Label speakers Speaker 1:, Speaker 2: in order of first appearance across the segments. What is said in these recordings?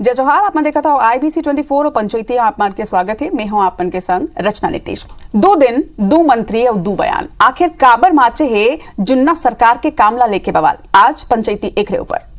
Speaker 1: जय जोहार। आप देखा था IBC 24 और पंचायती आप मान के स्वागत है। मैं हूं आपन के संग रचना नीतीश। 2 दिन 2 मंत्री और 2 बयान आखिर काबर माचे है जुन्ना सरकार के कामला लेके बवाल। आज पंचायती एक ऊपर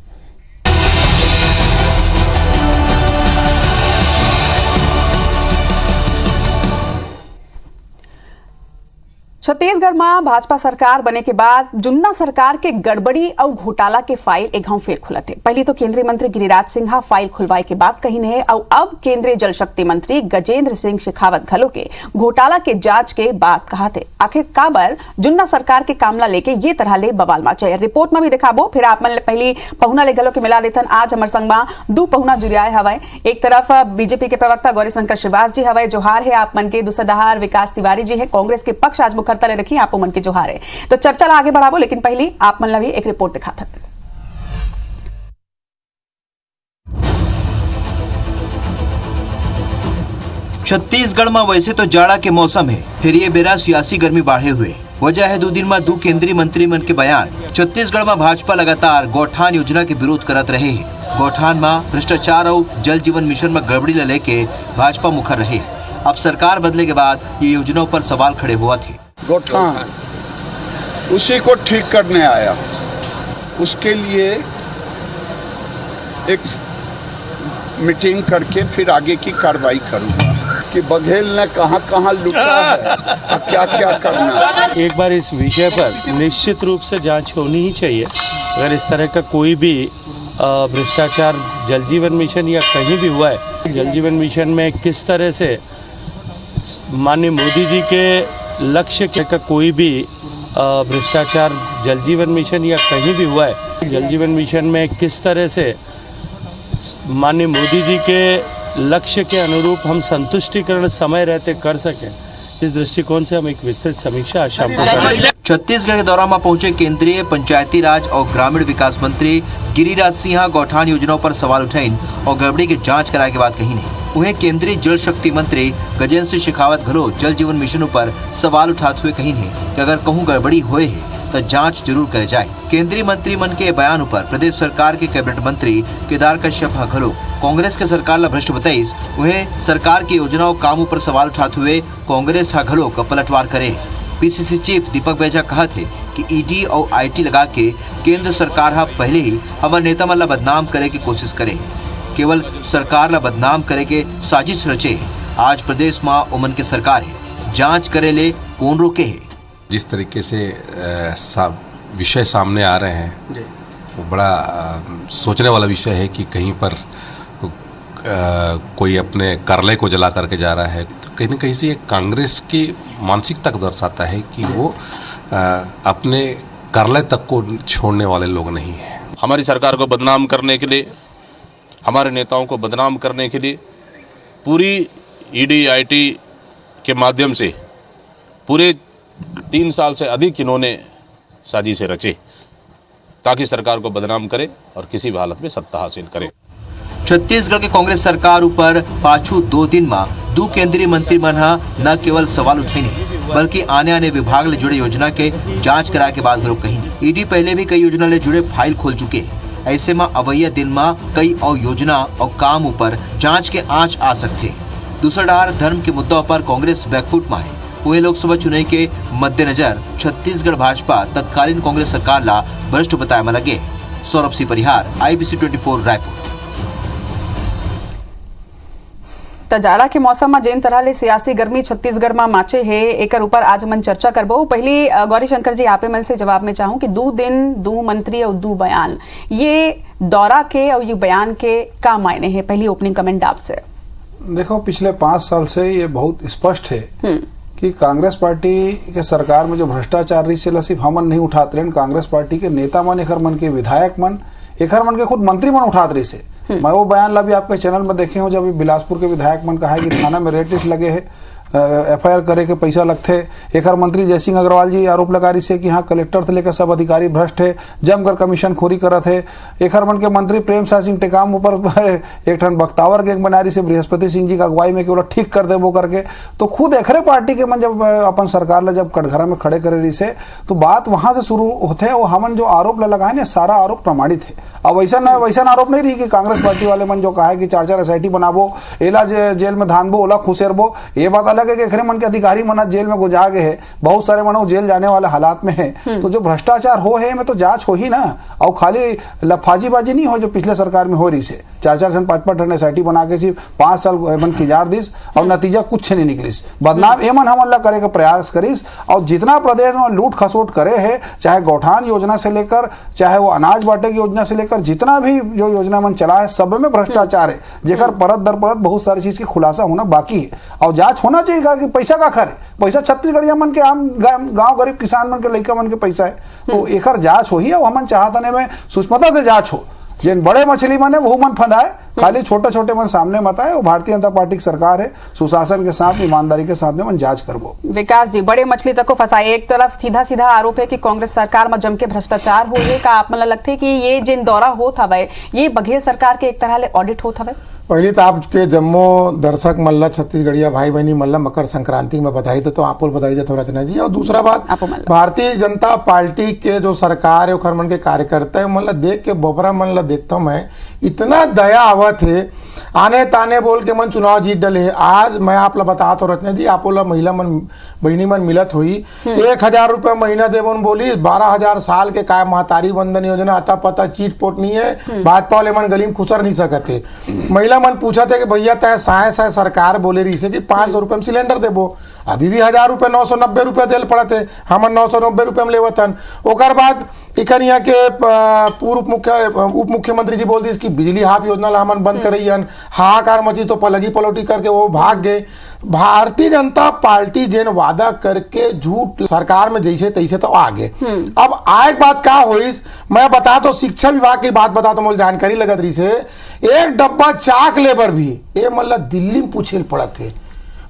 Speaker 1: छत्तीसगढ़ में भाजपा सरकार बने के बाद जुन्ना सरकार के गड़बड़ी और घोटाला के फाइल एक घाव फेर खुलत है। पहले तो केंद्रीय मंत्री गिरिराज सिंह फाइल खुलवाए के बाद कही नहीं और अब केंद्रीय जल शक्ति मंत्री गजेंद्र सिंह शेखावत घलो के घोटाला के जांच के बाद कहा थे आखिर काबर जुन्ना सरकार के कामला लेके ये तरह ले बवाल माचे। रिपोर्ट में भी दिखाबो, फिर आप मन पहली पहुना ले गलो के मिला लेथन। आज हमर संग में 2 पहुना जुड़ाए हवाए। एक तरफ बीजेपी के प्रवक्ता गौरीशंकर श्रीवास जी हवाए, जोहार है आप मन के। दूसरा डहार विकास तिवारी जी है, कांग्रेस के पक्ष आज तले रखी आपो मन के जोहार है। तो चर्चा ला आगे बढ़ाबो, लेकिन पहली आप मन लवी एक रिपोर्ट दिखा था।
Speaker 2: छत्तीसगढ़ में वैसे तो जाड़ा के मौसम है, फिर ये बेरा सियासी गर्मी बढ़े हुए। वजह है 2 दिन में 2 केंद्रीय मंत्री मन के बयान। छत्तीसगढ़ में भाजपा लगातार गौठान योजना के विरोध करत रहे है। गौठान में भ्रष्टाचार और जल जीवन मिशन में गड़बड़ी ले लेके भाजपा मुखर रहे। अब सरकार बदले के बाद ये योजनाओं पर सवाल खड़े हुआ थे।
Speaker 3: गौठान उसी को ठीक करने आया, उसके लिए एक मीटिंग करके फिर आगे की कार्रवाई करूंगा कि बघेल ने कहां लुटा है और क्या क्या करना।
Speaker 4: एक बार इस विषय पर निश्चित रूप से जांच होनी ही चाहिए। अगर इस तरह का कोई भी भ्रष्टाचार जल जीवन मिशन या कहीं भी हुआ है, जल जीवन मिशन में किस तरह से माननीय मोदी जी के लक्ष्य का कोई भी भ्रष्टाचार जल जीवन मिशन या कहीं भी हुआ है, जल जीवन मिशन में किस तरह से माननीय मोदी जी के लक्ष्य के अनुरूप हम संतुष्टिकरण समय रहते कर सकें, इस दृष्टिकोण से हम एक विस्तृत समीक्षा आज शाम को करेंगे।
Speaker 2: छत्तीसगढ़ के दौरा में पहुंचे केंद्रीय पंचायती राज और ग्रामीण विकास मंत्री गिरिराज सिंह गौठान योजनाओं पर सवाल उठाइन और गड़बड़ी की जांच कराए के बाद कही नहीं। उन्हें केंद्रीय जल शक्ति मंत्री गजेंद्र सिंह शेखावत घलो जल जीवन मिशन पर सवाल उठाते हुए कही नहीं कि अगर कहूँ गड़बड़ी हुए है तो जांच जरूर करे जाए। केंद्रीय मंत्री मन के बयान पर प्रदेश सरकार के कैबिनेट मंत्री केदार कश्यप घलो कांग्रेस के सरकार ला भ्रष्ट बताइस। उन्हें सरकार की योजनाओं कामों पर सवाल उठाते हुए कांग्रेस घलो का पलटवार करे। PCC चीफ दीपक बैजा कहा थे कि ED और IT लगा के केंद्र सरकार पहले ही हमारे नेता मन ला बदनाम करे की कोशिश करे, केवल सरकार ला बदनाम करे के साजिश रचे। आज प्रदेश में उमन के सरकार है, जांच करे ले कौन रोके है।
Speaker 5: जिस तरीके से विषय सामने आ रहे हैं वो बड़ा सोचने वाला विषय है कि कहीं पर कोई अपने कार्यालय को जला करके जा रहा है, तो कहीं न कहीं से कांग्रेस की मानसिकता को दर्शाता है कि वो अपने कार्यालय तक को छोड़ने वाले लोग नहीं हैं।
Speaker 6: हमारी सरकार को बदनाम करने के लिए, हमारे नेताओं को बदनाम करने के लिए पूरी ED IT के माध्यम से पूरे 3 साल से अधिक इन्होंने साजिशें रचे ताकि सरकार को बदनाम करे और किसी भी हालत में सत्ता हासिल करे।
Speaker 2: छत्तीसगढ़ के कांग्रेस सरकार ऊपर पाछू 2 दिन में 2 केंद्रीय मंत्री मन न केवल सवाल उठाई बल्कि आने विभाग ले जुड़े योजना के जांच कराए के बाद लोग कही नहीं। ED पहले भी कई योजना ले जुड़े फाइल खोल चुके हैं। ऐसे में अवैया दिन में कई और योजना और काम ऊपर जांच के आंच आ सकते। दूसरा डार धर्म के मुद्दों पर कांग्रेस बैकफुट में है। वही लोकसभा चुनाव के मद्देनजर छत्तीसगढ़ भाजपा तत्कालीन कांग्रेस सरकार ला भ्रष्ट बताए में लगे। सौरभ सी परिहार, IBC 24 रायपुर।
Speaker 1: जाड़ा के मौसम में जिन तरह ले सियासी गर्मी छत्तीसगढ़ में माचे है एक ऊपर आज मन चर्चा करबो। पहली गौरीशंकर जी आपे मन से जवाब में चाहूं कि 2 दिन 2 मंत्री और 2 बयान, ये दौरा के और ये बयान के का मायने है? पहली ओपनिंग कमेंट आपसे।
Speaker 7: देखो, पिछले 5 साल से ये बहुत स्पष्ट है कि कांग्रेस पार्टी के सरकार में जो भ्रष्टाचार रही से सिर्फ हमन नहीं उठाते रहे, कांग्रेस पार्टी के नेता मन, एकर मन के विधायक मन, एकर मन के खुद मंत्री मन उठाते रही से। मैं वो बयान ला भी आपके चैनल में देखे हूँ जब बिलासपुर के विधायक मन कहा कि थाना में रेड लिस्ट लगे है, FIR करे के पैसा लगते। एक मंत्री जयसिंह अग्रवाल जी आरोप लगा रही से कि हाँ कलेक्टर से लेकर सब अधिकारी भ्रष्ट है, जमकर कमीशन खोरी करत है। एक मन के मंत्री प्रेम साह सिंह टेकाम ऊपर एक ठन बख्तावर गैंग बना रही से बृहस्पति सिंह जी का अगुवाई में केवल ठीक कर दे वो करके। तो खुद एकरे पार्टी के मन जब अपन सरकार ला जब कटघरा में खड़े करे रही से तो बात वहां से शुरू होते है। वो हमन जो आरोप लगाए ना सारा आरोप प्रमाणित है। अब वैसा आरोप नहीं रही कि कांग्रेस पार्टी वाले मन जो कहा है कि 4-4 SIT बनाबो, एला जेल में धानबो, ओला खुसेरबो। ये बात अलग है कि एकरे मन के अधिकारी मन जेल में गुजा गए है, बहुत सारे मन जेल जाने वाले हालात में है। तो जो भ्रष्टाचार हो है में तो जांच हो ही ना, और खाली लफाजीबाजी नहीं हो जो पिछले सरकार में हो रही से 4-4 टन 5-5 टन SIT बना के सिर्फ 5 साल मन की जार दिस और नतीजा कुछ नहीं निकलिस। बदनाम एमन हमन ला करे के प्रयास करिस। और जितना प्रदेश में लूट खसोट करे है, चाहे गौठान योजना से लेकर चाहे वो अनाज बांटे की योजना से लेकर जितना भी जो योजना मन चला है सब में भ्रष्टाचार है, जेकर परत दर परत बहुत सारी चीज की खुलासा होना बाकी है। और जांच होना चाहिए कि पैसा का खरे, पैसा छत्तीसगढ़िया मन के आम गांव गरीब किसान मन के लड़का मन के पैसा है। तो एकर जांच हो ही है। हमन चाहतने में सुष्मता से जांच हो, जिन बड़े मछली मन है वो मन फंदाए, खाली छोटे छोटे मन सामने मत आए। वो भारतीय जनता पार्टी की सरकार है, सुशासन के साथ ईमानदारी के साथ में मन जांच करबो।
Speaker 1: विकास जी, बड़े मछली तक को फंसाए। एक तरफ सीधा सीधा आरोप है कि कांग्रेस सरकार में जम के भ्रष्टाचार हो है का आप मन लगते है कि ये जिन दौरा होत हवे ये बघेल सरकार के एक तरह ले ऑडिट होत हवे।
Speaker 8: पहले तो आपके जम्मो दर्शक मल्ला छत्तीसगढ़िया भाई बहनी मल्ला मकर संक्रांति में बधाई दे, तो आप बधाई दे थोड़ा रचना जी। और दूसरा बात, भारतीय जनता पार्टी के जो सरकार है मन के कार्यकर्ता है मतलब देख के बोपरा मन ला देखता हूँ मैं, इतना दया आवत है। आने ताने बोल के मन चुनाव जीत डले है। आज मैं आप ला बता तो रचना जी, आप महिला मन बहनी मन मिलत हुई 1000 रुपये महीना देवन बोली, 12,000 साल के काय महतारी वंदन योजना अता पता चीट पोट नहीं है। भाजपा वाले मन गली में खुसर नहीं सकते। महिला मन पूछा थे कि भैया तय साय सरकार बोले रही से कि 500 रुपये में सिलेंडर देबो, अभी भी 1000 रुपये 990 रुपये दिल पड़ते, हम 990 रुपये में लेवतन। ओकर बाद इकर यहाँ के पूर्व उप मुख्यमंत्री जी बोल दी कि बिजली हाफ योजना ला हमन बंद करइयन, हाहाकार मची तो पलगी पलौटी करके वो भाग गए। भारतीय जनता पार्टी जेन वादा करके झूठ सरकार में जैसे तैसे तो आगे। अब आए बात क्या हुई मैं बता तो, शिक्षा विभाग की बात बता तो मुझे जानकारी लगत रही से, एक डब्बा चाक लेबर भी ये मतलब दिल्ली में पूछे पड़ा थे।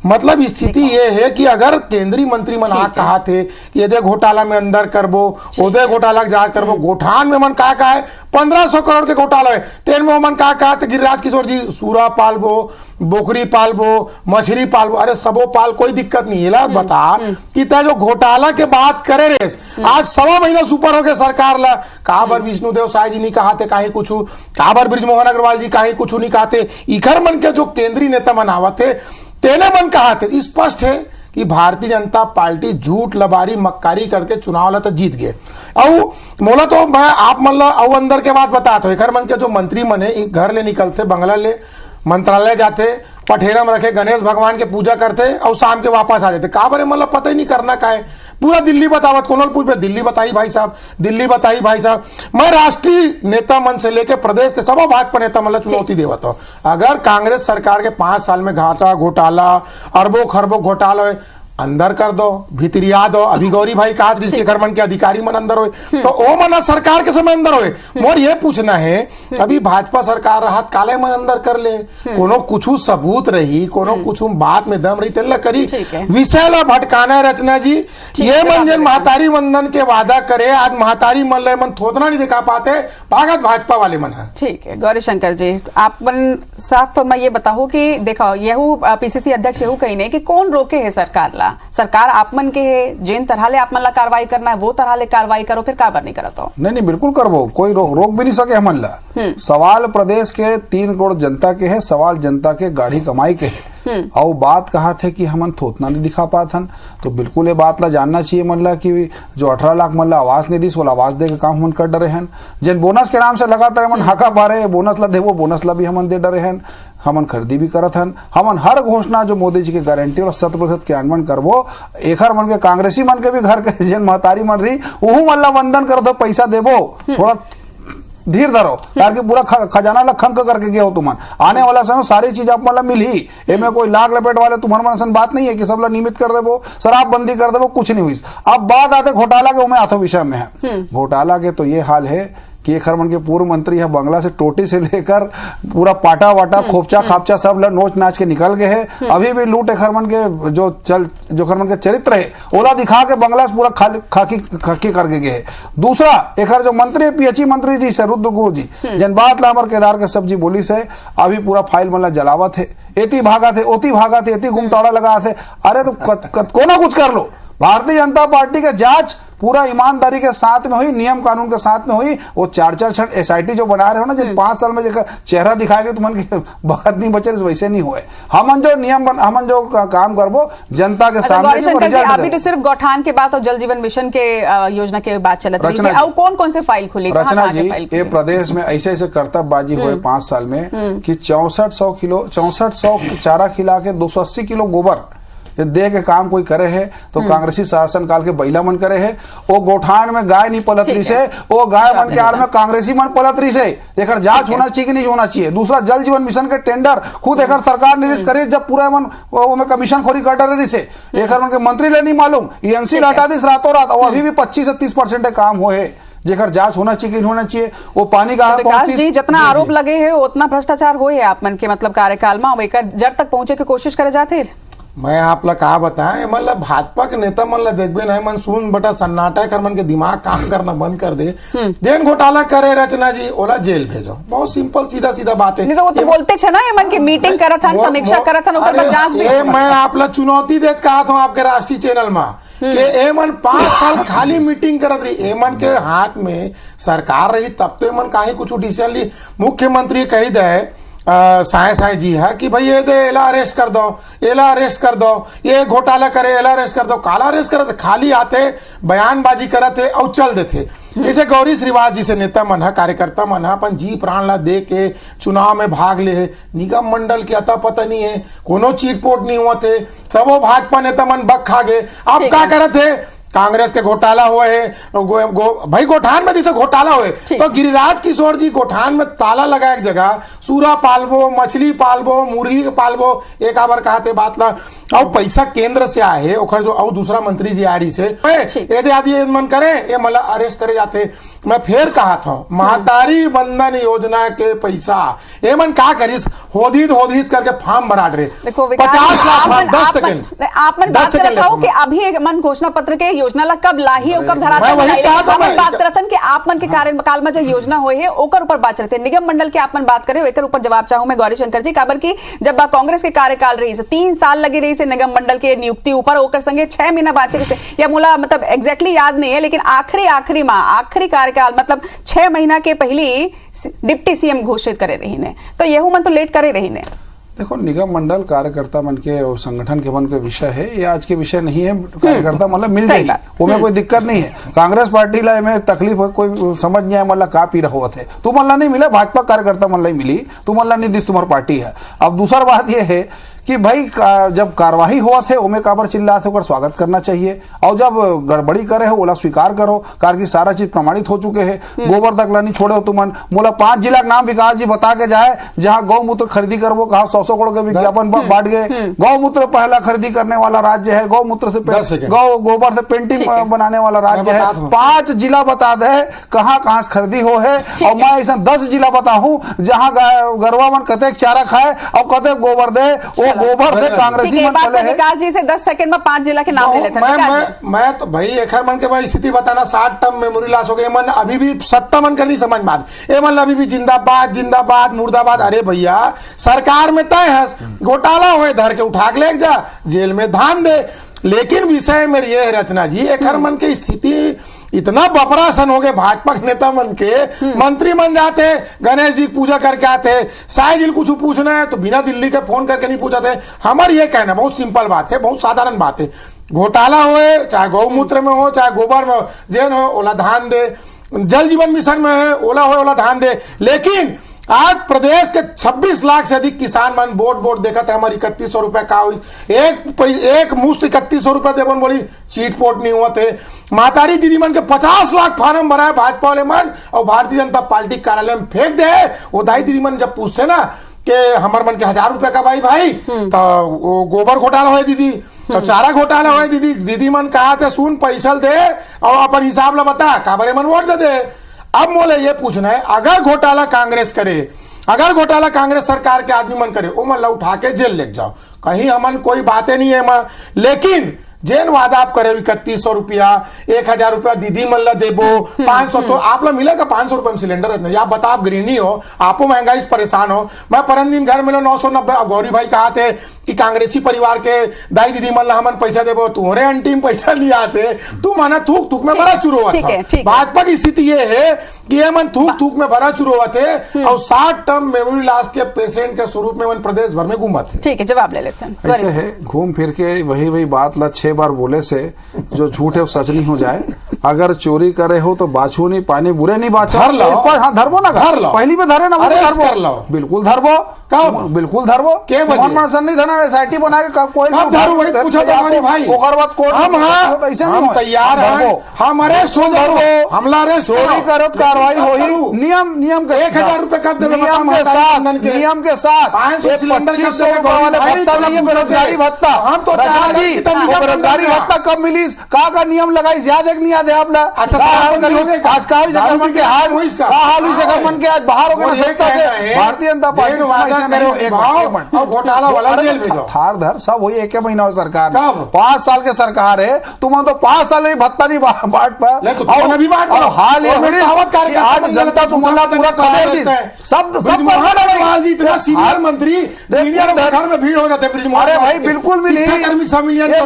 Speaker 8: मतलब स्थिति ये है कि अगर केंद्रीय मंत्री मन कहा थे कि यदि घोटाला में अंदर करबो, उदय घोटाला की जांच करबो, गोठान में मन कहा है 1500 करोड़ के घोटाला है, तेन में मन कहा तो गिरिराज किशोर जी सूरा पालबो, बोकरी पालबो, मछली पालबो, अरे सबो पाल, कोई दिक्कत नहीं है। बता कि जो घोटाला के बात करे रे आज 1.25 महीना सुपर हो गया सरकार ला, कहा बार विष्णुदेव साय जी नहीं कहा थे कहीं कुछ, कहा बार ब्रिजमोहन अग्रवाल जी कहीं कुछ नहीं कहा थे। इखर मन के जो केंद्रीय नेता मन आवत थे तेने मन कहा थे। स्पष्ट है कि भारतीय जनता पार्टी झूठ लबारी मक्कारी करके चुनाव ला तो जीत गए। और मोला तो मैं आप मतलब और अंदर के बात बता तो एक मन के जो मंत्री मन है घर ले निकलते, बंगला ले मंत्रालय जाते, पठेरा में रखे गणेश भगवान के पूजा करते और शाम के वापस आ जाते। कहा बरे मतलब पता ही नहीं करना का है, पूरा दिल्ली बतावत कोनल पूछ पे दिल्ली बताई भाई साहब, दिल्ली बताई भाई साहब। मैं राष्ट्रीय नेता मन से लेके प्रदेश के सब भाजपा नेता मतलब चुनौती देवत हूँ, अगर कांग्रेस सरकार के 5 साल में घोटाला अरबों खरबों घोटाला अंदर कर दो, भितरिया दो। अभी गौरी भाई कहा जिसके घर मन के अधिकारी मन अंदर होए तो ओ मना सरकार के समय अंदर होए। मोर ये पूछना है अभी भाजपा सरकार राहत काले मन अंदर कर ले, कोनो कुछ सबूत रही, कोनो कुछ बात में दम रही तेला करी, विषय ला भटकाना रचना जी। ये मन जन महतारी वंदन के वादा करे, आज महतारी मन ले मन थोतना नहीं दिखा पाते, भागत भाजपा वाले मन है।
Speaker 1: ठीक है गौरी शंकर जी, आप मन साथ तो मैं ये बताऊं कि देखो यहू PCC अध्यक्ष यहू कही ने कि कौन रोके है सरकार आप मन के है, जिन तरह ले आप मन ला कार्रवाई करना है वो तरह ले कार्रवाई करो, फिर काबर नहीं करत हो?
Speaker 7: नहीं बिल्कुल करबो, कोई रोक भी नहीं सके हमन ला। सवाल प्रदेश के 3 करोड़ जनता के है, सवाल जनता के गाढ़ी कमाई के है। और बात कहा थे कि हमन थोतना नहीं दिखा पाथन, तो बिल्कुल ये बात ला जानना चाहिए मन ला कि जो 18 लाख मन ला आवास नहीं दी सोला आवास दे के काम हमन कर डरे हैं। जिन बोनस के नाम से लगातार हमन हाका पारे बोनस ला देवो, बोनस ला भी हमन दे डरे हैं, हमन खरीदी भी करत हन। हमन हर घोषणा जो मोदी जी के गारंटी और 100% क्रियान्वयन करबो। एखर मन के कांग्रेसी मन के भी घर के जिन महतारी मन रही वहू मन ला वंदन कर दो, पैसा देबो, थोड़ा धीर धरो, कारण कि पूरा खजाना ला खंक करके गए हो तुमन। आने वाला समय सारी चीज आप मतलब मिल ही, एमे कोई लाग लपेट वाले तुम्हारे मन बात नहीं है कि सब ला नियमित कर देवो, शराबबंदी कर देवो, कुछ नहीं हुई। अब बात आते घोटाला के, मैं आतो विषय में है घोटाला के, तो ये हाल है कि एक हरमन के पूर्व मंत्री है बंगला से टोटी से लेकर पूरा पाटा वाटा खोपचा खापचा सब नोच नाच के निकल गए हैं। अभी भी लूट एक हरमन के जो हरमन के चरित्र है ओला दिखा के बंगला से पूरा खाकी करके गए। दूसरा एक जो मंत्री पीएचई मंत्री जी से रुद्र गुरु जी जन बात ला हमारे केदार के सब्जी बोली से अभी पूरा फाइल मतलब जलावा थे, एती भागा थे, ओती भागा थे, एती घुमताड़ा लगा थे। अरे तो कोना कुछ कर लो। भारतीय जनता पार्टी का जांच पूरा ईमानदारी के साथ में हुई, नियम कानून के साथ में हुई। वो 4-4 क्षण एसआईटी जो बना रहे हो ना, जिन 5 साल में जगह चेहरा दिखाएंगे तो मन के बखत नहीं बचे, वैसे नहीं हुए। हमन जो नियम हमन जो काम करबो जनता के सामने।
Speaker 1: अभी तो सिर्फ गौठान के बात और जल जीवन मिशन के योजना के बात चलत रही है। कौन कौन से फाइल खुले
Speaker 7: रचना जी? ये प्रदेश में ऐसे ऐसे कर्तव्यबाजी हुए 5 साल में कि 6400 चारा खिला के 280 किलो गोबर ये दे के काम कोई करे है तो कांग्रेसी शासन काल के बैला मन करे है। वो गोठान में गाय नहीं पलत रही से, वो गाय मन के आड़ में कांग्रेसी मन पलत रही से। एक जांच होना चाहिए कि नहीं होना चाहिए। दूसरा जल जीवन मिशन के टेंडर खुद एक सरकार निरीक्षण करे जब पूरा मन वो कमीशन खोरी कर रही से। एक के मंत्री ले नहीं मालूम ईएनसी लटा दी रातों रात, और अभी भी 25 से 30% काम हो है जेकर जांच होना चाहिए कि नहीं होना चाहिए। वो पानी का
Speaker 1: जी जितना आरोप लगे है उतना भ्रष्टाचार हो है आप मन के मतलब कार्यकाल में जड़ तक पहुंचे की कोशिश करे जाते।
Speaker 8: मैं आप ला कहा बताएं मतलब भाजपा के नेता मन ला देखबे नहीं मन सुन बटा सन्नाटा कर मन के दिमाग काम करना बंद कर दे। देन घोटाला करे रचना जी ओला जेल भेजो, बहुत सिंपल सीधा सीधा बात है।
Speaker 1: नहीं तो वो तो बोलते छे ना ये मन की मीटिंग करत हन, समीक्षा करत हन, ओकर बाद जांच।
Speaker 8: ये मैं आप ला चुनौती देत कहा था आपके राष्ट्रीय चैनल में कि एमन 5 साल खाली मीटिंग करत रही। एमन के हाथ में सरकार रही तब तो एमन काहे कुछ डिसीजन ली। मुख्यमंत्री कही दे साय जी है कि भाई ये दे एला अरेस्ट कर दो, एला अरेस्ट कर दो, ये घोटाला करे एला अरेस्ट कर दो, काला अरेस्ट करते, खाली आते बयानबाजी करते और चल देते। जैसे गौरी श्रीवास जी से नेता मन है, कार्यकर्ता मन है, अपन जी प्राण ला दे के चुनाव में भाग ले है। निगम मंडल के अता पता नहीं है, कोनो चीटपोट नहीं हुआ थे, सबो भाजपा नेता मन बक खा गए। अब क्या करते है कांग्रेस के घोटाला हुए है भाई गोठान में जैसे घोटाला हुए तो गिरिराज किशोर जी गोठान में ताला लगा एक जगह सूरा पालबो, मछली पालबो, मुर्गी पालबो, एक आवर कहते बात ला और पैसा केंद्र से आए है ओखर जो और दूसरा मंत्री जी आ रही से यदि आदि मन करे ये मतलब अरेस्ट करे जाते। मैं फिर कहा था महतारी बंधन योजना के पैसा ये मन क्या करिस होदित करके फॉर्म भरा रहे 50 लाख 10 सेकंड
Speaker 1: आप मन बात करत हो कि अभी मन घोषणा पत्र के योजना ला कब लाही और कब धराता है। बात करतन कि आप मन के कार्यकाल में जो योजना होए है ओकर ऊपर बात चलते। निगम मंडल के आप मन बात करे एकर ऊपर जवाब चाहूं मैं गौरी शंकर जी काबर की जब कांग्रेस के कार्यकाल रही से 3 साल लगे रही से निगम मंडल के नियुक्ति ऊपर ओकर संगे 6 महीना बाचे से या मोला मतलब एग्जैक्टली याद नहीं है लेकिन आखिरी कार्यकाल मतलब 6 महीना के पहले डिप्टी सीएम घोषित करे रही ने तो यहू मन तो लेट करे रही ने।
Speaker 7: देखो निगम मंडल कार्यकर्ता मन के और संगठन के मन के विषय है, ये आज के विषय नहीं है। कार्यकर्ता मतलब मिल जाएगी उसमें कोई दिक्कत नहीं है। कांग्रेस पार्टी ला में तकलीफ है कोई समझ नहीं आया मतलब का पी रहा थे तू मन ला नहीं मिले, भाजपा कार्यकर्ता मन ला मिली तू मन ला नहीं दिस तुम्हारी पार्टी है। अब दूसरा बात यह है कि भाई जब कार्यवाही हुआ थे ओमे काबर चिल्ला थे ओकर स्वागत करना चाहिए और जब गड़बड़ी करे हो ओला स्वीकार करो कार की सारा चीज प्रमाणित हो चुके हैं। गोबर तक ला नहीं छोड़े हो तुमन मोला 5 जिला का नाम विकास जी बता के जाए जहां गौमूत्र खरीदी करबो कहा 100 करोड़ के विज्ञापन बांट गए। गौमूत्र पहला खरीदी करने वाला राज्य है, गौमूत्र से गोबर से पेंटिंग बनाने वाला राज्य है। 5 जिला बता दे कहाँ से खरीदी हो है और मैं ऐसा 10 जिला बताऊं जहां गरवा मन कतेक चारा खाए और कतेक गोबर दे गोबर से कांग्रेसी मन चले है।
Speaker 1: विकास जी से 10 सेकंड में 5 जिला के नाम ले लेते हैं।
Speaker 8: मैं तो भाई एक मन के भाई स्थिति बताना 60 टर्म मेमोरी लॉस हो गए मन अभी भी सत्ता मन करनी समझ में ये मन अभी भी जिंदाबाद मुर्दाबाद। अरे भैया सरकार में तय है घोटाला हुए धर के उठा के ले जा जेल में धान दे। लेकिन विषय मेरी ये रचना जी एक मन की स्थिति इतना बपरासन हो गए भाजपा के नेता मन के मंत्री मन जाते गणेश जी पूजा करके आते शायद जी कुछ पूछना है तो बिना दिल्ली के फोन करके नहीं पूछाते। हमारे ये कहना बहुत सिंपल बात है, बहुत साधारण बात है। घोटाला होए चाहे गौमूत्र में हो चाहे गोबर में हो जेन हो ओला धान दे, जल जीवन मिशन में है ओला हो ओला धान दे। लेकिन आज प्रदेश के 26 लाख से अधिक किसान मन बोर्ड देखा था हमारी 3100 रुपए का एक मुश्त 3100 रुपए देवन बोली चीटपोट नहीं हुआ थे। मातारी दीदी मन के 50 लाख फार्म भरा है भाजपा वाले मन और भारतीय जनता पार्टी कार्यालय में फेंक दे। वो दाई दीदी मन जब पूछते ना कि हमारे मन के 1000 रुपए का भाई तो वो गोबर घोटाला हुए दीदी तो चारा घोटाला हुए दीदी मन कहा थे सुन पैसा दे और अपन हिसाब ला बता काबरे मन वोट दे अब मोले ये पूछना है, अगर घोटाला कांग्रेस करे, अगर घोटाला कांग्रेस सरकार के आदमी मन करे, वो मन उठा के जेल ले जाओ, कहीं हमन कोई बातें नहीं है। लेकिन जेन वादा आप करे 3100 रुपया, 1000 रुपया दीदी मन ला देबो, 500 तो आप ला मिलेगा 500 रुपए में सिलेंडर है। या बता, आप गृहिणी हो, आपो महंगाई से परेशान हो। मैं परम दिन घर में 990, गौरी भाई कहा थे कि कांग्रेसी परिवार के दाई दीदी मन ला हमन पैसा देबो, तुम्हारे अंतिम पैसा नहीं आते, तू माना थूक थूक में बड़ा चुरो हुआ था। भाजपा की स्थिति ये है कि ये मन थूक थूक में बड़ा चुरो हुआ थे और 60 टर्म मेमोरी लॉस के पेशेंट के स्वरूप में मन प्रदेश भर में घूमा थे।
Speaker 1: ठीक है, जवाब ले लेते हैं।
Speaker 7: ऐसे है, घूम फिर के वही बात ला 6 बार बोले से जो झूठ है वो सच नहीं हो जाए। अगर चोरी करे हो तो बाछू नहीं, पानी बुरे नहीं बाछा। हाँ, धरबो ना, घर लो, पहली पे धरे ना, कर लो, बिल्कुल धरबो, बिल्कुल धरबो के मनसन नहीं धरना, एसआईटी बना के कोई
Speaker 8: भाई हम तैयार हैं, हम अरेस्ट हो जाओ, हमला अरेस्ट
Speaker 7: चोरी करो कार्रवाई होगी, नियम के
Speaker 8: 1000 रुपए कर देवे,
Speaker 7: नियम के साथ 2500 वाले भत्ता नहीं है, बेरोजगारी भत्ता। हम तो बेरोजगारी भत्ता कब मिली, का नियम लगाई, ज्यादा नहीं याद है आपला।
Speaker 8: अच्छा,
Speaker 7: आज का गवर्नमेंट के हाल से गवर्नमेंट के आज बाहर हो गए सत्ता से, भारतीय जनता पार्टी
Speaker 8: घोटाला वाला जेल भेजो,
Speaker 7: थार धर सब वही 1 महीना सरकार, 5 साल के सरकार है, तुम तो 5 साल में भत्ता नहीं बांट पाए, हाल आज जनता तुम्हारा पूरा कदर दी, सब
Speaker 8: सीनियर मंत्री घर में भीड़ हो जाते।
Speaker 7: अरे भाई बिल्कुल भी नहीं,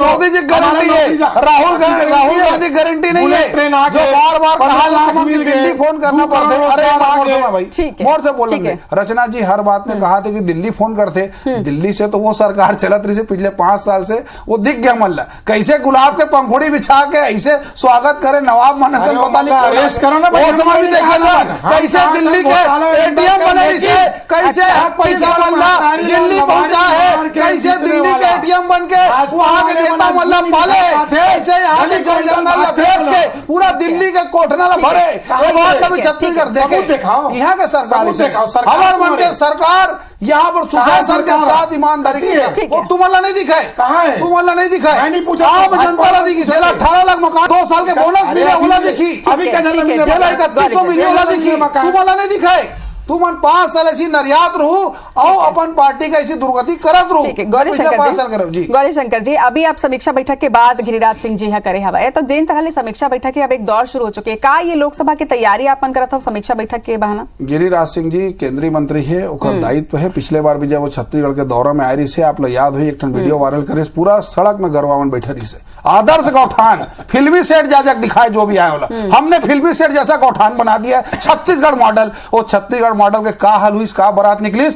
Speaker 7: मोदी जी गारंटी है, राहुल गांधी गारंटी नहीं है, जो बार कहा दिल्ली फोन करना पड़ता है। अरे भाई मोर से बोलेंगे, रचना जी हर बात में कहा कि दिल्ली फोन करते, दिल्ली से तो वो सरकार चलत रही से पिछले 5 साल से, वो दिख गया मल्ला कैसे गुलाब के पंखुड़ी बिछा के ऐसे स्वागत करे नवाब मनसन, पता नहीं
Speaker 8: अरेस्ट करो ना,
Speaker 7: वो समय भी देखा ना, कैसे दिल्ली के एटीएम बने से कैसे हक पैसा मल्ला दिल्ली पहुंचा है, कैसे दिल्ली के एटीएम बन के वहां के नेता मल्ला पाले, कैसे यहाँ के जंगल बेच के पूरा दिल्ली के कोठना भरे। ये बात कभी छत्तीसगढ़ देखे, यहाँ के सरकार हमारे मन के सरकार यहाँ पर सुशासन के साथ ईमानदारी की, वो तुम्हारा नहीं दिखाए, कहाँ है तुम्हारा नहीं दिखाए, नहीं पूछा आप जनता ला दिखी, जेला 18 लाख मकान 2 साल के बोनस मिले होला दिखी, अभी क्या जेला 3100 मिले होला दिखी, तुम्हारा नहीं दिखाए। तुम 5 साल ऐसी निर्यात रहू और अपन पार्टी का ऐसी दुर्गति करत रहू।
Speaker 1: गौरी शंकर जी, अभी आप समीक्षा बैठक के बाद गिरिराज सिंह जी यहाँ करे हवा है, तो दिन तरह समीक्षा बैठक के अब एक दौर शुरू हो चुके हैं, का ये लोकसभा की तैयारी अपन करत हो समीक्षा बैठक के बहाना?
Speaker 7: गिरिराज सिंह जी केंद्रीय मंत्री है, उनका दायित्व है। पिछले बार भी जब वो छत्तीसगढ़ के दौरा में आए रही से, आप लोग याद हुई, एक वीडियो वायरल करे, पूरा सड़क में गरवावन बैठे रही से, आदर्श गौठान फिल्मी सेट जाजक दिखाए जो भी आए होला, हमने फिल्मी सेट जैसा गौठान बना दिया छत्तीसगढ़ मॉडल। वो छत्तीसगढ़ मॉडल के का हाल हुई, का बारात निकली,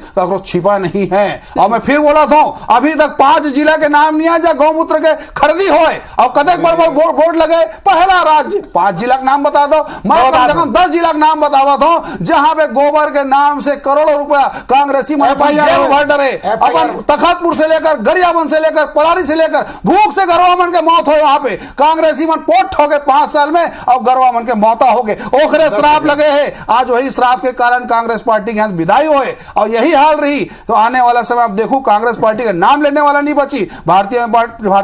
Speaker 7: छिपा नहीं है। और मैं फिर बोला था, अभी तक 5 जिला के नाम नहीं आया गौमूत्र के खरीदी होए और कदक बड़ बोर्ड लगे, पहला राज्य 5 जिला का नाम बता दो, मैं कम से कम 10 जिला का नाम बतावा था जहां पे गोबर के नाम से करोड़ों रुपया कांग्रेसी भर डरे। अपन तखतपुर से लेकर गरियाबंद से लेकर परारी से लेकर भूख से गरवामन के मौत हो, वहां पे कांग्रेसी मन पोट हो गए 5 साल में और गरवामन के मौता हो गए, ओखरे श्राप लगे हैं। आज वही श्राप के कारण कांग्रेस पार्टी के यहाँ विदाई हुए और यही हाल रही तो आने वाला समय आप देखो कांग्रेस पार्टी का नाम लेने वाला नहीं बची। भारतीय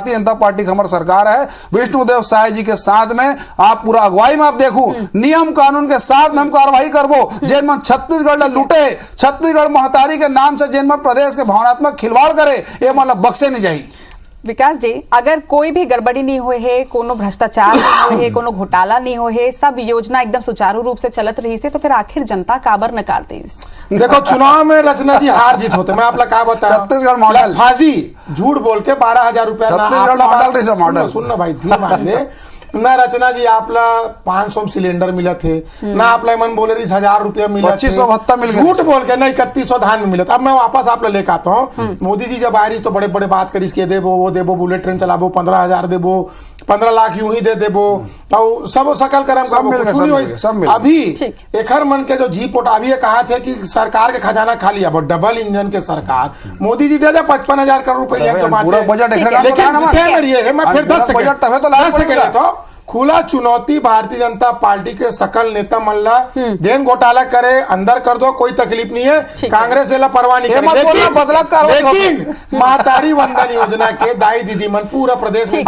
Speaker 7: जनता पार्टी की हमारी सरकार है, विष्णुदेव साय जी के साथ में आप पूरा अगुवाई में आप देखो, नियम कानून के साथ में हम कार्रवाई करबो। जेन मन छत्तीसगढ़ लूटे, छत्तीसगढ़ महतारी के नाम से जेन मन प्रदेश के भावनात्मक खिलवाड़ करे, ये मतलब बक्से नहीं जाए।
Speaker 1: विकास जी, अगर कोई भी गड़बड़ी नहीं हुए है, कोनो भ्रष्टाचार नहीं हुए है, कोनो घोटाला नहीं हुए है, सब योजना एकदम सुचारू रूप से चलत रही से, तो फिर आखिर जनता काबर नकार दी?
Speaker 8: देखो चुनाव में रचना जी हार जीत होते, मैं आपला क्या बता,
Speaker 7: छत्तीसगढ़ मॉडल
Speaker 8: फाजी झूठ बोल के 12,000 रुपया
Speaker 7: मॉडल
Speaker 8: सुनना भाई धी ना रचना जी आपला 500 सिलेंडर मिला थे ना, आपला मन बोले 1000 रुपया मिला,
Speaker 7: 2500 भत्ता मिल गया,
Speaker 8: झूठ बोल के नहीं 3100 धान में मिला। अब मैं वापस आप लेके आता हूँ, मोदी जी जब आ रही तो बड़े बड़े बात करी, इसके देबो वो देबो, बुलेट ट्रेन चलाबो, 15,000 देबो, 15 लाख यूं ही दे देबो, तो सब सकल करम सब। अभी एक मन के जो जी पोट अभी कहा थे कि सरकार के खजाना खाली, अब डबल इंजन के सरकार, मोदी जी दे दे 55,000 करोड़ रुपया, लेकिन मैं फिर 10 सेकंड खुला चुनौती भारतीय जनता पार्टी के सकल नेता मल्ला जेन घोटाला करे अंदर कर दो, कोई तकलीफ नहीं है, कांग्रेस वाला परवाह नहीं करे। लेकिन महतारी वंदन योजना के दाई दीदी मन पूरा प्रदेश में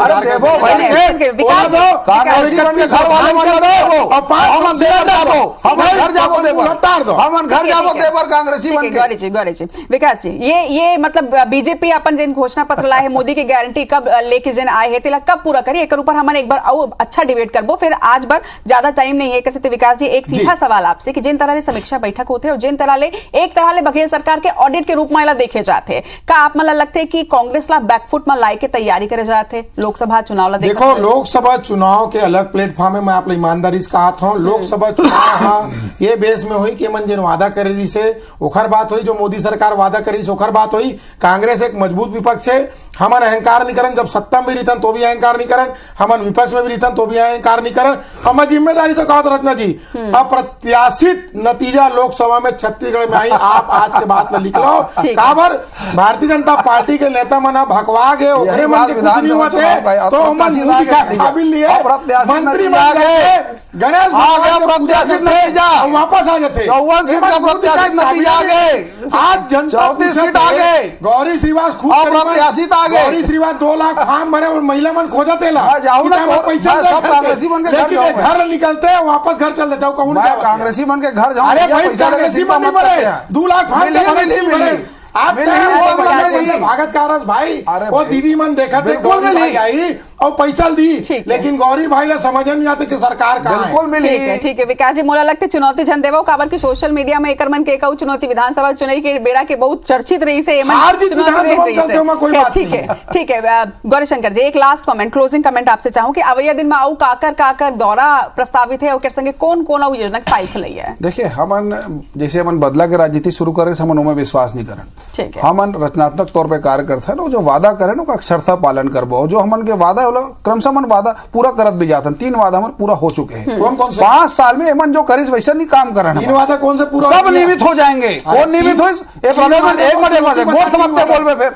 Speaker 1: विकास जी ये मतलब बीजेपी अपन जिन घोषणा पत्र लाए है मोदी की गारंटी कब लेके जिन आए है तिला कब पूरा करी एक ऊपर हमारे एक बार अच्छा डिबेट करबो, फिर आज बार ज्यादा टाइम नहीं है कर सकते। विकास जी एक सीधा सवाल आपसे कि जिन तरह से समीक्षा बैठक होते हैं और जिन तरह एक तरह ले बघेल सरकार के ऑडिट के रूप में देखे जाते हैं, का आप मला लगते है कि कांग्रेस ला बैकफुट में लाई के तैयारी करे जाते लोकसभा चुनाव ला?
Speaker 8: देखो लोकसभा चुनाव के अलग प्लेटफॉर्म है, मैं आप ईमानदारी से कहा था लोकसभा चुनाव ये बेस में हुई कि मन जिन वादा करे से ओखर बात हुई, जो मोदी सरकार वादा करी से ओखर बात हुई। कांग्रेस एक मजबूत विपक्ष है, हमन अहंकार नहीं करन, जब सत्ता में रहतन तो भी अहंकार नहीं करन, हमन विपक्ष में भी रहतन तो भी अहंकार नहीं करन। हम जिम्मेदारी तो कहा रत्ना जी अप्रत्याशित नतीजा लोकसभा में छत्तीसगढ़ में आई, आप आज के बाद लिख लो काबर भारतीय जनता पार्टी के नेता मन भगवा गए, ओकरे मन के कुछ नहीं हुआ थे तो हम काबिल लिए मंत्री बन गए, गणेश प्रत्याशित नतीजा वापस आ जाते, 54 सीट का प्रत्याशित नतीजा आ गए, आज जनता 34 सीट आ गए, गौरी श्रीवास खूब प्रत्याशित आ गए, गौरी श्रीवास 2 लाख फार्म भरे और महिला मन खोजा तेला पैसा कांग्रेसी बन के घर निकलते हैं वापस घर चल देते हो, कांग्रेसी बन के घर जाओ। अरे भाई कांग्रेसी बन नहीं भरे, 2 लाख फार्म आप भागत कारस भाई वो दीदी मन देखा थे गौरी भाई आई और पैसा दी, लेकिन गौरी भाई ला समझ नहीं आते कि सरकार का बिल्कुल मिली।
Speaker 1: ठीक है विकास जी मोला लगते चुनौती जन देवो काबर की सोशल मीडिया में एकर मन के कहू चुनौती विधानसभा चुनाव के बेड़ा के बहुत चर्चित रही से ठीक है गौरीशंकर जी एक लास्ट कमेंट क्लोजिंग कमेंट आपसे चाहूँ कि अवैया दिन में आऊ काकर दौरा प्रस्तावित है और संगे कौन कौन योजना की फाइल खिलाई है?
Speaker 7: देखिए हमन जैसे हमन बदला के राजनीति शुरू करे हमन उनमें विश्वास नहीं करन, हमन रचनात्मक तौर पे कार्य करते हैं, जो वादा करे ना अक्षरशः पालन करबो, जो हमन के वादा क्रमशः मन वादा पूरा करत भी जाते 3 वादा हमारे पूरा हो चुके हैं। कौन से 5 साल में एमन जो करिस वैसा नहीं काम कर रहे
Speaker 8: 3 वादा कौन से पूरा
Speaker 7: सब नियमित हो जाएंगे। कौन नियमित हुई फिर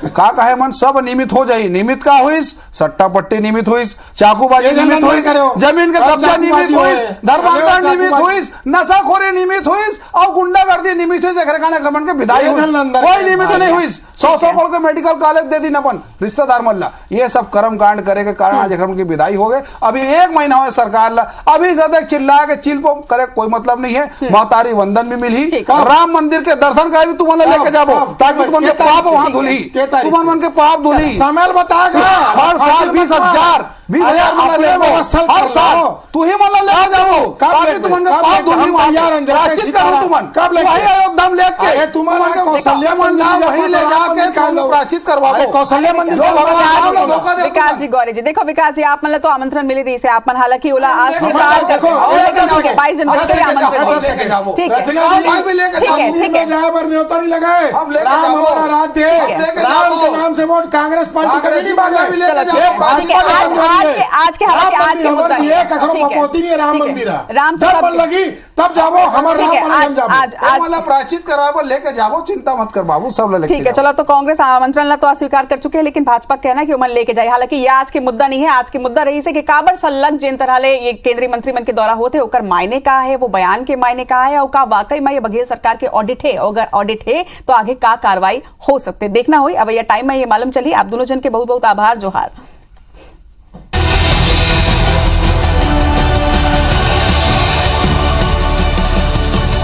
Speaker 7: का कहे मन सब नियमित हो जाये, नियमित का हुई सट्टा पट्टी नियमित हुई, चाकूबाजी नियमित हुई, जमीन के कब्जा नियमित हुई, धर्मांतरण नियमित हुई, नशाखोरी नियमित हुई और गुंडागर्दी नियमित हुई, के विधायक कोई नियमित नहीं हुई। 100 करोड़ के मेडिकल कॉलेज दे दी अपन रिश्तेदार मल्ला, ये सब कर्म कांड करे के कारण आज की विदाई हो गए। अभी 1 महीना हुआ सरकार ला, अभी ज्यादा चिल्ला के चिल्पो करे कोई मतलब नहीं है। महतारी वंदन भी मिली, राम मंदिर के दर्शन का भी तुम्हारे लेके जाओ ताकि तुम्हारे पाप वहां धुली, तुम्हारे मन के पाप धुली। समय बताएगा हर साल 20,000 हर साल तू ही मन ले जाओ ताकि तुम्हारे पाप धुली प्रायश्चित करो तुमन कब ले दम लेके तुम्हारे कौशल्या मंदिर वही ले जाके प्रायश्चित करवाओ कौशल्या मंदिर।
Speaker 1: विकास जी गौरी जी देखो विकास जी आप मतलब तो आमंत्रण मिली रही से आप मन हालांकि ओला आज की 22 जनवरी के आमंत्रण ठीक है
Speaker 8: राम हमारा राज्य है, राम के नाम से वोट कांग्रेस पार्टी
Speaker 1: आज के हालांकि
Speaker 8: राम मंदिर
Speaker 1: राम
Speaker 8: जब लगी तब जाओ हमारा
Speaker 7: आज प्रायश्चित करावो लेके जाओ, चिंता मत कर बाबू सब
Speaker 1: ठीक है। चलो तो कांग्रेस आमंत्रण ला तो अस्वीकार कर चुके हैं, लेकिन भाजपा कहना है कि उमन लेके जाए। हालांकि ये आज के मुद्दा नहीं है, आज के मुद्दा रही से कि काबर सल्लग जिन तरह ले ये केंद्रीय मंत्रिमंडल के दौरा होते होकर मायने का है, वो बयान के मायने का है और का वाकई में ये बघेल सरकार के ऑडिट है, अगर ऑडिट है तो आगे का कार्रवाई हो सकते देखना हुई। अब ये टाइम में ये मालूम चली। आप दोनों जन के बहुत बहुत आभार, जोहार।